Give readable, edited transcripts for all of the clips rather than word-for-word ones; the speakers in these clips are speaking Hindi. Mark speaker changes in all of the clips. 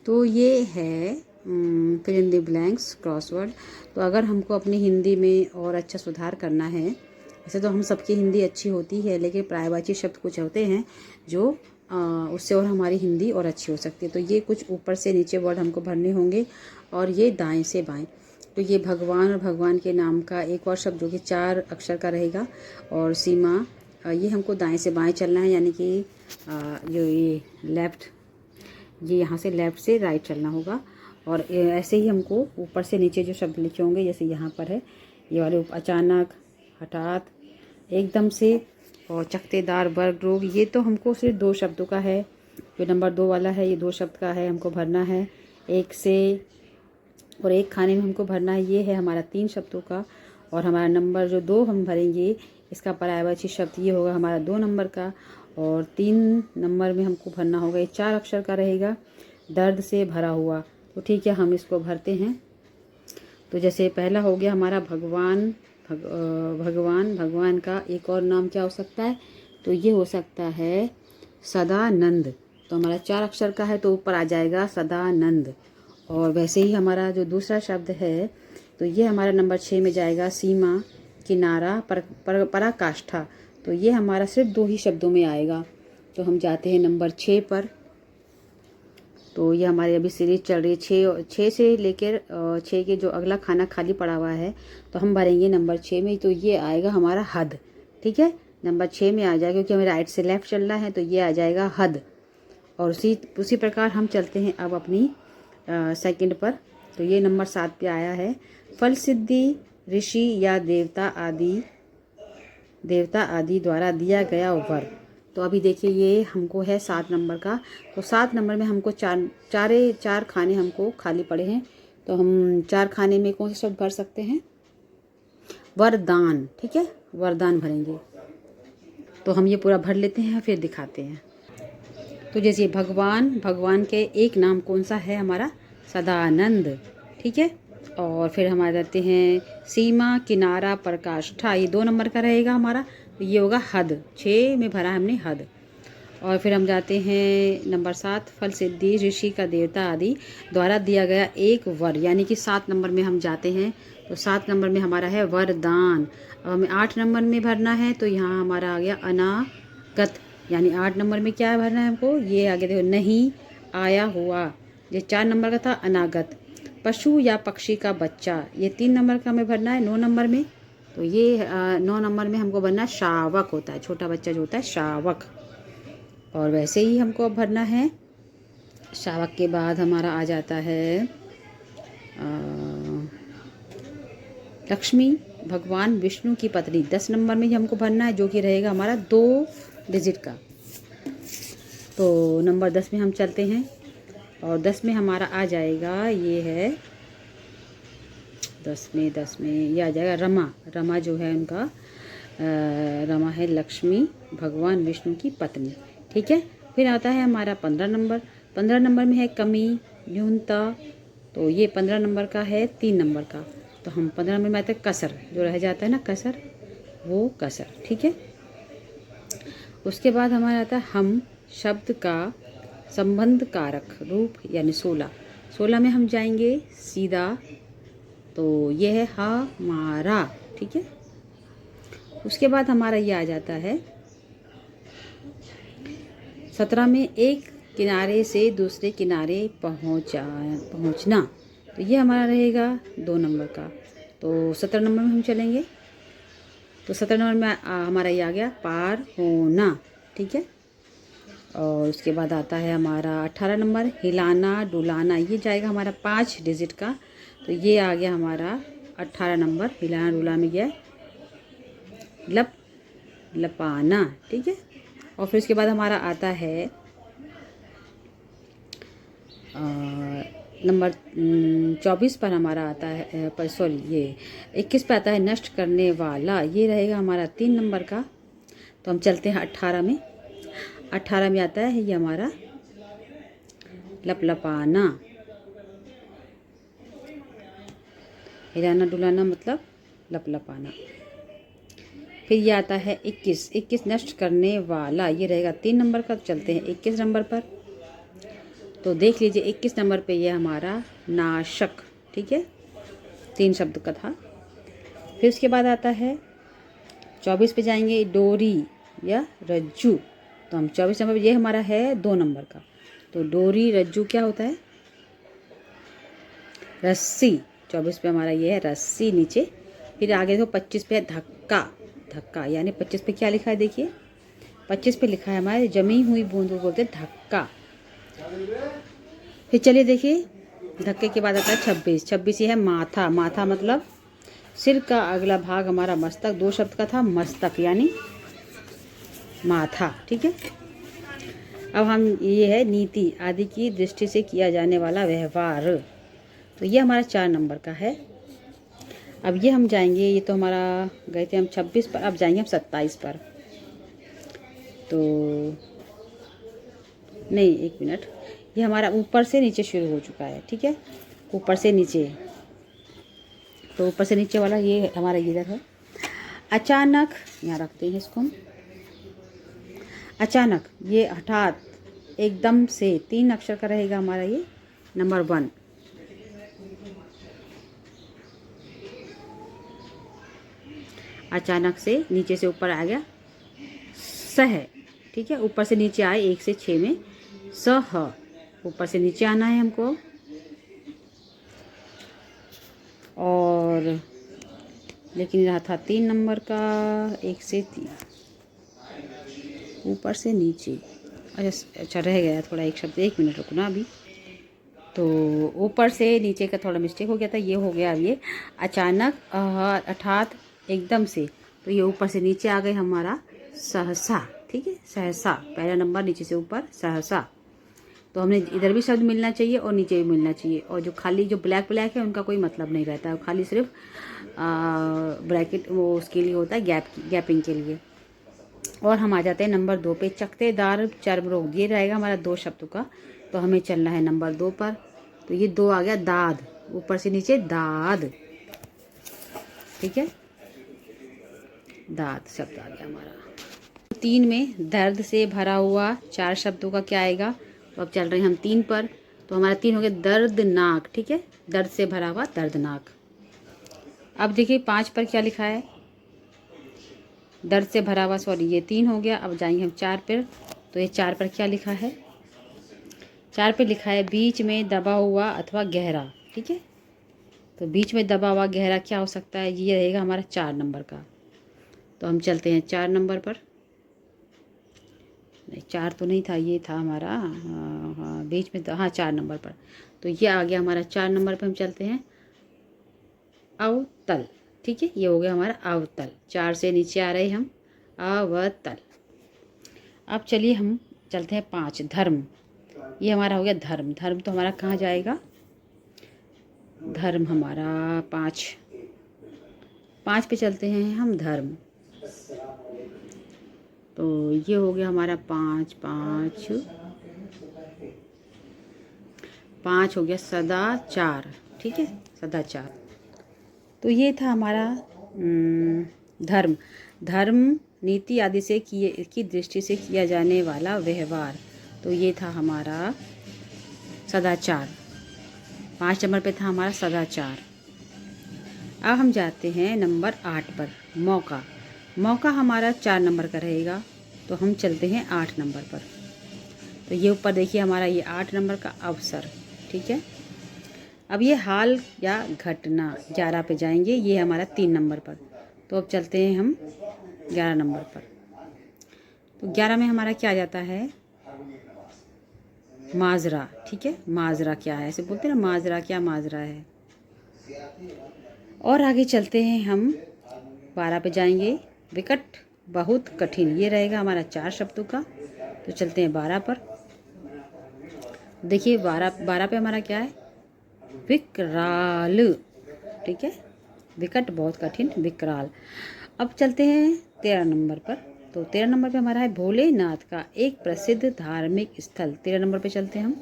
Speaker 1: तो ये है fill in the blanks crossword. तो अगर हमको अपनी हिंदी में और अच्छा सुधार करना है, वैसे तो हम सबकी हिंदी अच्छी होती है, लेकिन पर्यायवाची शब्द कुछ होते हैं जो उससे और हमारी हिंदी और अच्छी हो सकती है। तो ये कुछ ऊपर से नीचे वर्ड हमको भरने होंगे और ये दाएं से बाएं। तो ये भगवान और भगवान के नाम का एक और शब्द जो कि 4 अक्षर का रहेगा। और सीमा, ये हमको दाएं से बाएं चलना है, यानी कि जो ये लेफ़्ट, ये यहाँ से लेफ़्ट से राइट चलना होगा। और ऐसे ही हमको ऊपर से नीचे जो शब्द लिखे होंगे, जैसे यहाँ पर है ये वाले, अचानक, हठात, एकदम से और चकतेदार, वर्ग रोग, ये तो हमको सिर्फ 2 शब्दों का है। जो नंबर 2 वाला है ये 2 शब्द का है, हमको भरना है। एक से और एक खाने में हमको भरना है, ये है हमारा 3 शब्दों का। और हमारा नंबर जो 2 हम भरेंगे, इसका पर्यायवाची शब्द ये होगा हमारा 2 नंबर का। और 3 नंबर में हमको भरना होगा, ये 4 अक्षर का रहेगा, दर्द से भरा हुआ। तो ठीक है, हम इसको भरते हैं। तो जैसे पहला हो गया हमारा भगवान। भगवान का एक और नाम क्या हो सकता है? तो ये हो सकता है सदानंद। तो हमारा 4 अक्षर का है, तो ऊपर आ जाएगा सदानंद। और वैसे ही हमारा जो दूसरा शब्द है, तो ये हमारा नंबर 6 में जाएगा, सीमा, किनारा, पराकाष्ठा। तो ये हमारा सिर्फ 2 ही शब्दों में आएगा। तो हम जाते हैं नंबर 6 पर। तो ये हमारी अभी सीरीज चल रही है 6 से लेकर 6 के जो अगला खाना खाली पड़ा हुआ है, तो हम भरेंगे नंबर 6 में। तो ये आएगा हमारा हद। ठीक है, नंबर 6 में आ जाएगा, क्योंकि हमें राइट से लेफ्ट चलना है, तो ये आ जाएगा हद। और उसी प्रकार हम चलते हैं अब अपनी सेकंड पर। तो ये नंबर 7 पे आया है, फल सिद्धि, ऋषि या देवता आदि द्वारा दिया गया वर। तो अभी देखिए ये हमको है 7 नंबर का। तो 7 नंबर में हमको चार खाने हमको खाली पड़े हैं। तो हम 4 खाने में कौन से शब्द भर सकते हैं? वरदान। ठीक है, वरदान भरेंगे। तो हम ये पूरा भर लेते हैं, फिर दिखाते हैं। तो जैसे भगवान के एक नाम कौन सा है हमारा? सदानंद। ठीक है, और फिर हमारे रहते हैं सीमा, किनारा, प्रकाष्ठा, ये 2 नंबर का रहेगा हमारा। तो ये होगा हद, 6 में भरा हमने हद। और फिर हम जाते हैं नंबर 7, फल सिद्धि, ऋषि का देवता आदि द्वारा दिया गया एक वर, यानी कि 7 नंबर में हम जाते हैं। तो 7 नंबर में हमारा है वरदान। अब हमें 8 नंबर में भरना है, तो यहाँ हमारा आ गया अनागत, यानी 8 नंबर में क्या भरना है हमको? ये आगे देखो, नहीं आया हुआ। ये 4 नंबर का था अनागत। पशु या पक्षी का बच्चा, ये 3 नंबर का हमें भरना है 9 नंबर में। तो ये 9 नंबर में हमको भरना शावक होता है, छोटा बच्चा जो होता है शावक। और वैसे ही हमको अब भरना है, शावक के बाद हमारा आ जाता है लक्ष्मी, भगवान विष्णु की पत्नी, 10 नंबर में ही हमको भरना है, जो कि रहेगा हमारा 2 डिजिट का। तो नंबर 10 में हम चलते हैं, और 10 में हमारा आ जाएगा, ये है 10 में ये आ जाएगा रमा जो है उनका रमा है लक्ष्मी, भगवान विष्णु की पत्नी। ठीक है, फिर आता है हमारा 15 नंबर। 15 नंबर में है कमी, न्यूनता। तो ये 15 नंबर का है 3 नंबर का। तो हम 15 नंबर में आते हैं कसर, जो रह जाता है ना कसर, वो कसर। ठीक है, उसके बाद हमारा आता है हम, शब्द का संबंध कारक रूप, यानी 16 में हम जाएंगे सीधा। तो ये है हमारा। ठीक है, उसके बाद हमारा ये आ जाता है 17 में एक किनारे से दूसरे किनारे पहुंचना। तो ये हमारा रहेगा 2 नंबर का। तो 17 नंबर में हम चलेंगे। तो 17 नंबर में हमारा ये आ गया पार होना। ठीक है, और उसके बाद आता है हमारा 18 नंबर, हिलाना डुलाना, ये जाएगा हमारा 5 डिजिट का। तो ये आ गया हमारा 18 नंबर, हिलाना डुलाना में गया लपाना। ठीक है, और फिर उसके बाद हमारा आता है नंबर 24 पर हमारा आता है, पर सॉरी ये 21 पे आता है नष्ट करने वाला, ये रहेगा हमारा 3 नंबर का। तो हम चलते हैं 18 में। 18 में आता है ये हमारा लपलपाना, हिलाना डुलाना मतलब लपलपाना। फिर ये आता है 21 नष्ट करने वाला, ये रहेगा 3 नंबर का। तो चलते हैं 21 नंबर पर। तो देख लीजिए 21 नंबर पे ये हमारा नाशक, ठीक है, 3 शब्द का था। फिर उसके बाद आता है 24 पे जाएंगे, डोरी या रज्जू। तो हम 24 नंबर पे, ये हमारा है 2 नंबर का। तो डोरी रज्जू क्या होता है? रस्सी। 24 पे हमारा ये है रस्सी नीचे। फिर आगे देखो 25 पे है धक्का। धक्का यानी 25 पे क्या लिखा है देखिए, 25 पे लिखा है हमारे जमी हुई बूंद को बोलते हैं धक्का। फिर चलिए देखिए धक्के के बाद आता है 26। 26 ये है माथा। माथा मतलब सिर का अगला भाग हमारा मस्तक। 2 शब्द का था मस्तक यानी माथा, ठीक है। अब हम ये है नीति आदि की दृष्टि से किया जाने वाला व्यवहार। तो ये हमारा 4 नंबर का है। अब ये हम जाएंगे, ये तो हमारा गए थे हम 26 पर, अब जाएंगे हम 27 पर। तो नहीं, 1 मिनट, ये हमारा ऊपर से नीचे शुरू हो चुका है, ठीक है, ऊपर से नीचे। तो ऊपर से नीचे वाला ये हमारा इधर है। अचानक, यहाँ रखते हैं इसको हम। अचानक ये हठात, एकदम से, 3 अक्षर का रहेगा हमारा ये नंबर 1। अचानक से नीचे से ऊपर आ गया सह, ठीक है, ऊपर से नीचे आए 1 से 6 में सह, ऊपर से नीचे आना है हमको। और लेकिन रहा था 3 नंबर का, 1 से 3 ऊपर से नीचे। अच्छा रह गया थोड़ा एक शब्द, 1 मिनट रुकना अभी। तो ऊपर से नीचे का थोड़ा मिस्टेक हो गया था, ये हो गया अब ये अचानक अर्थात एकदम से। तो ये ऊपर से नीचे आ गए हमारा सहसा, ठीक है, सहसा पहला नंबर, नीचे से ऊपर सहसा। तो हमने इधर भी शब्द मिलना चाहिए और नीचे भी मिलना चाहिए। और जो खाली जो ब्लैक ब्लैक है उनका कोई मतलब नहीं रहता है, खाली सिर्फ ब्रैकेट वो उसके लिए होता है, गैपिंग के लिए। और हम आ जाते हैं नंबर 2 पे, चकतेदार चर्म रोग। ये रहेगा हमारा 2 शब्दों का। तो हमें चलना है नंबर 2 पर। तो ये 2 आ गया दाद, ऊपर से नीचे दाद, ठीक है, दाद शब्द आ गया हमारा। 3 में दर्द से भरा हुआ 4 शब्दों का क्या आएगा? तो अब चल रहे हैं हम 3 पर। तो हमारा 3 हो गया दर्दनाक, ठीक है, दर्द से भरा हुआ दर्दनाक। अब देखिए 5 पर क्या लिखा है? दर्द से भरा हुआ, सॉरी ये 3 हो गया। अब जाएंगे हम 4 पर। तो ये 4 पर क्या लिखा है? 4 पे लिखा है बीच में दबा हुआ अथवा गहरा, ठीक है। तो बीच में दबा हुआ गहरा क्या हो सकता है? ये रहेगा हमारा 4 नंबर का। तो हम चलते हैं 4 नंबर पर। नहीं 4 तो नहीं था, ये था हमारा, हाँ बीच में, हाँ 4 नंबर पर। तो ये आ गया हमारा 4 नंबर पर। हम चलते हैं अवतल, ठीक है, ये हो गया हमारा अवतल। 4 से नीचे आ रहे हम अवतल। अब चलिए हम चलते हैं 5, धर्म। ये हमारा हो गया धर्म। धर्म तो हमारा कहाँ जाएगा? धर्म हमारा 5 पे चलते हैं हम, धर्म। तो ये हो गया हमारा 5 हो गया सदाचार, ठीक है, सदाचार। तो ये था हमारा धर्म। धर्म नीति आदि से की दृष्टि से किया जाने वाला व्यवहार। तो ये था हमारा सदाचार। 5 नंबर पे था हमारा सदाचार। अब हम जाते हैं नंबर 8 पर, मौका। मौका हमारा 4 नंबर का रहेगा। तो हम चलते हैं 8 नंबर पर। तो ये ऊपर देखिए हमारा ये 8 नंबर का अवसर, ठीक है। अब ये हाल या घटना 11 पे जाएंगे, ये हमारा 3 नंबर पर। तो अब चलते हैं हम 11 नंबर पर। तो 11 में हमारा क्या आ जाता है? माजरा, ठीक है, माजरा क्या है, ऐसे बोलते हैं ना, माजरा क्या माजरा है। और आगे चलते हैं हम 12 पे जाएंगे, विकट बहुत कठिन। ये रहेगा हमारा 4 शब्दों का। तो चलते हैं 12 पर। देखिए 12 पे हमारा क्या है? विकराल, ठीक है, विकट बहुत कठिन, विकराल। अब चलते हैं 13 नंबर पर। तो 13 नंबर पे हमारा है भोलेनाथ का एक प्रसिद्ध धार्मिक स्थल। 13 नंबर पे चलते हैं हम।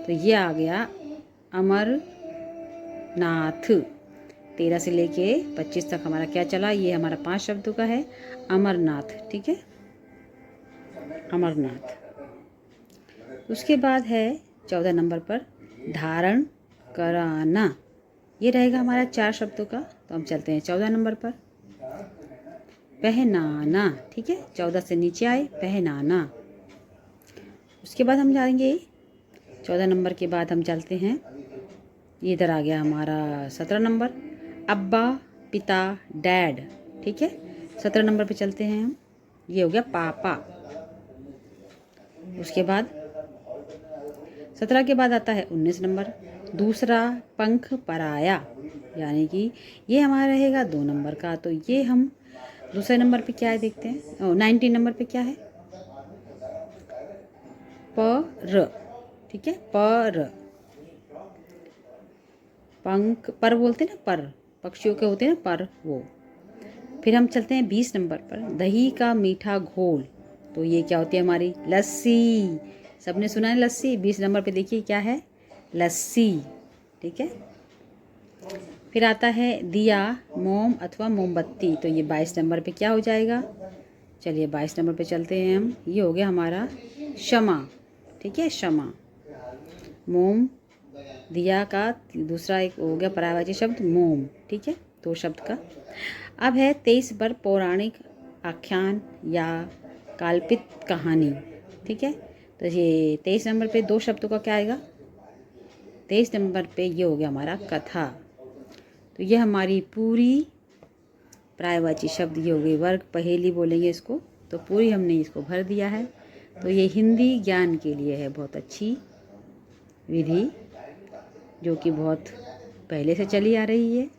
Speaker 1: तो ये आ गया अमरनाथ। 13 से लेके 25 तक हमारा क्या चला? ये हमारा 5 शब्दों का है, अमरनाथ, ठीक है, अमरनाथ। उसके बाद है 14 नंबर पर धारण कराना, ये रहेगा हमारा 4 शब्दों का। तो हम चलते हैं 14 नंबर पर, पहनाना। ठीक है, 14 से नीचे आए, पहनाना। उसके बाद हम जाएंगे 14 नंबर के बाद हम चलते हैं, इधर आ गया हमारा 17 नंबर, अब्बा, पिता, डैड। ठीक है, 17 नंबर पे चलते हैं हम, ये हो गया पापा। उसके बाद 17 के बाद आता है 19 नंबर, दूसरा पंख पराया, यानी कि ये हमारा रहेगा 2 नंबर का। तो ये हम दूसरे नंबर पे क्या है देखते हैं। 19 नंबर पे क्या है, पर। ठीक है, पर, पंख पर बोलते हैं ना, पर पक्षियों के होते हैं ना पर, वो। फिर हम चलते हैं 20 नंबर पर, दही का मीठा घोल। तो ये क्या होती है हमारी लस्सी। सबने सुना है लस्सी। 20 नंबर पे देखिए क्या है, लस्सी। ठीक है, फिर आता है दिया, मोम अथवा मोमबत्ती। तो ये 22 नंबर पे क्या हो जाएगा, चलिए 22 नंबर पे चलते हैं हम, ये हो गया हमारा क्षमा। ठीक है, क्षमा। मोम, दिया का दूसरा एक हो गया पर्यायवाची शब्द मोम। ठीक है, 2 शब्द का। अब है 23 पर, पौराणिक आख्यान या काल्पित कहानी। ठीक है, तो ये 23 नंबर पे 2 शब्दों का क्या आएगा, 23 नंबर पे ये हो गया हमारा कथा। तो ये हमारी पूरी पर्यायवाची शब्द ये हो गई, वर्ग पहेली बोलेंगे इसको। तो पूरी हमने इसको भर दिया है। तो ये हिंदी ज्ञान के लिए है बहुत अच्छी विधि, जो कि बहुत पहले से चली आ रही है।